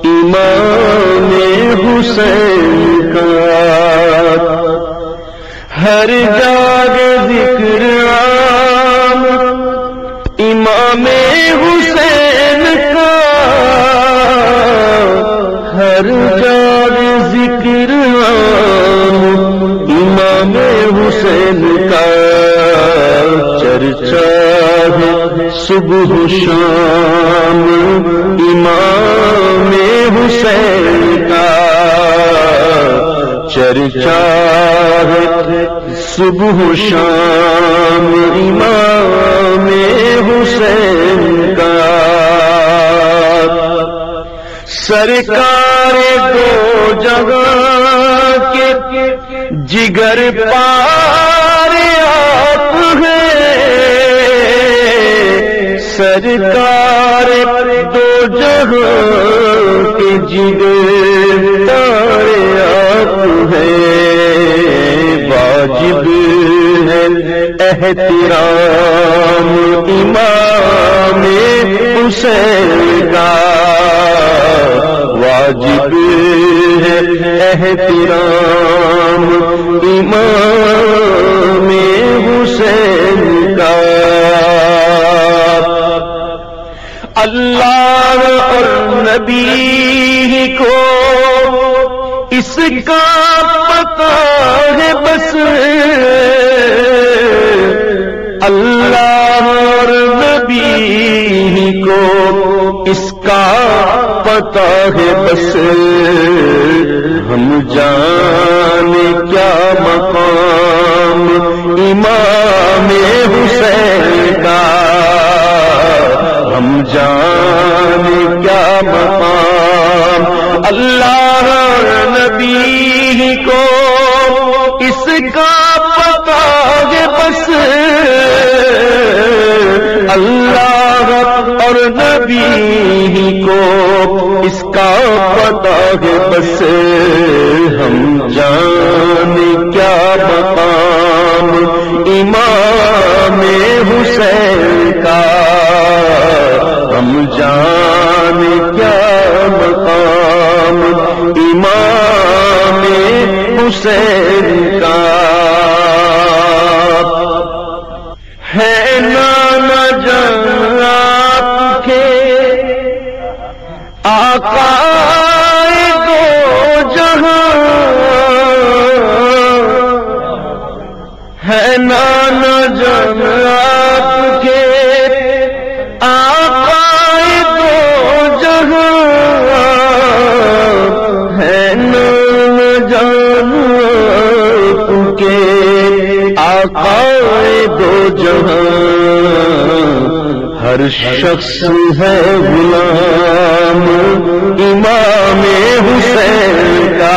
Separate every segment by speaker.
Speaker 1: امام حسین کا ہر جگہ ذکر عام امام حسین کا ہر جگہ ذکر عام امام حسین کا چرچا ہے صبح و شام امام حسین کا چرچا ہے صبح و شام امام حسین کا سرکار دو جگہ کے جگر پارے آپ ہیں سرکار دو جگہ کے جگر پارے آپ ہیں واجب ہے احترام امام حسین کا واجب ہے احترام امام حسین کا اللہ اور نبی کو اس کا پتہ ہے بس اللہ اور نبی کو اس کا پتہ ہے بس ہم جانے کیا مقام امام حسین کا ہم جانے کیا مقام اللہ اور نبی کو اس کا پتہ ہے بس اللہ اور نبی کو اس کا پتہ ہے بس ہم جانے کیا مقام امام حسین کا ہم جانے کیا مقام امام حسین کا ہے نانا جان آپ کے آقا دو جہاں ہے نانا جان آپ کے آقا دو جہاں ہے نانا جان آپ کے آقا دو جہاں ہر شخص ہے غلام امام حسین کا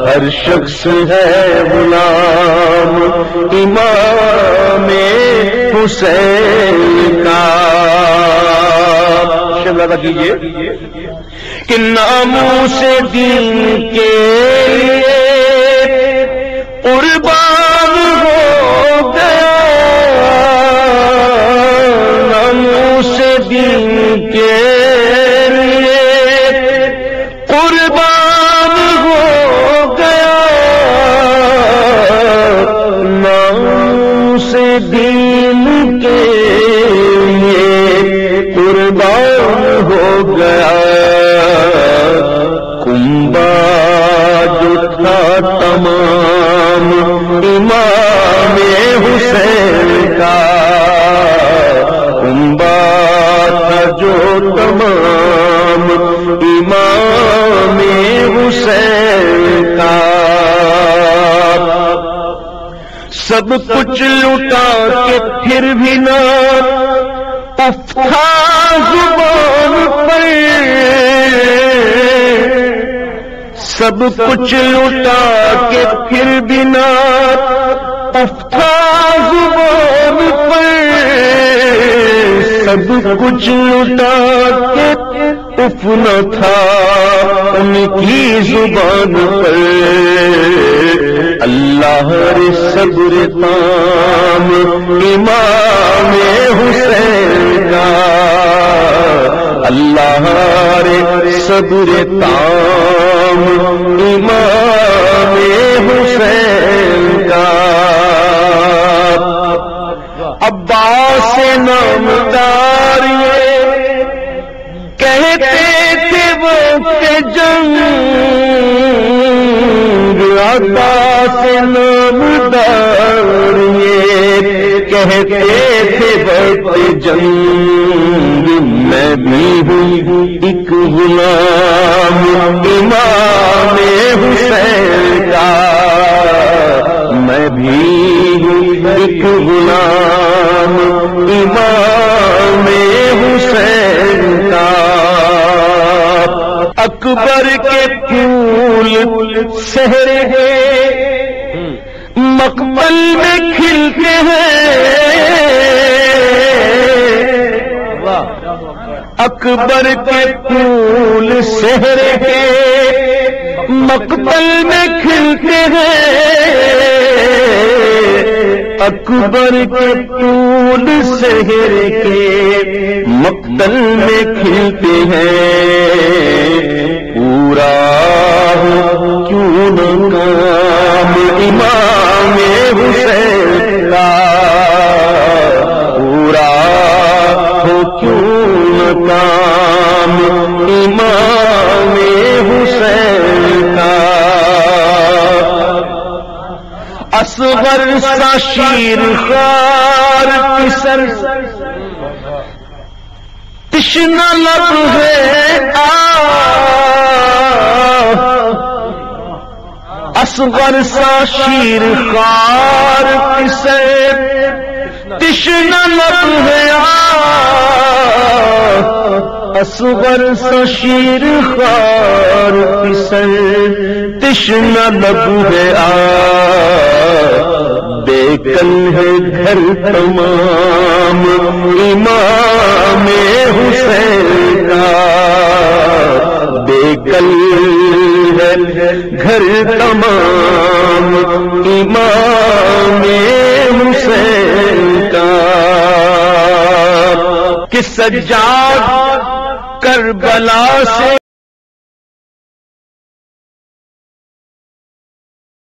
Speaker 1: ہر شخص ہے غلام امام حسین کا شکر ادا کیجیے کہ ناموس دین کے لیے قربان ہو گیا ناموس دین کے لیے قربان ہو گیا ناموس دین کے لیے قربان ہو گیا کنبا جو تھا تمام امام حسین کا کنبا تھا جو تمام امام حسین کا سب کچھ لٹا کے پھر بھی نہ افتھا زبان پر سب کچھ لٹا کے پھر بھی نہ افتھا زبان پر سب کچھ لٹا کے اف نہ تھا ان کی زبان پر اللہ رے صبر تام امام حسین کا اللہ رے صبر تام امام حسین کا عباس نامدار یہ کہتے تھے وقت جنگ عباس نامدار یہ کہتے تھے وقت جنگ میں بھی ہوں ایک غلام امام حسین کا میں بھی ہوں ایک غلام امام حسین کا اکبر کے پھول سہرے مقبل میں کھلتے ہیں اکبر کے پھول سہرے کے مقبل میں کھلتے ہیں اکبر کے پھول سہرے کے مقبل میں کھلتے ہیں پورا ہو کیوں نہ کام امام حسین کا پورا ہو کیوں نہ کام امام حسین کا اصغر سا شیر خوار کی سر تشنہ لب ہے اصغر سا شیر خوار کی سر تشنہ لب ہے اصغر سا شیر خوار کی سر تشنہ لب ہے بیکن ہے گھر تمام امام حسین کا بیکن ہے گھر تمام امام حسین کا کہ سجاد کربلا سے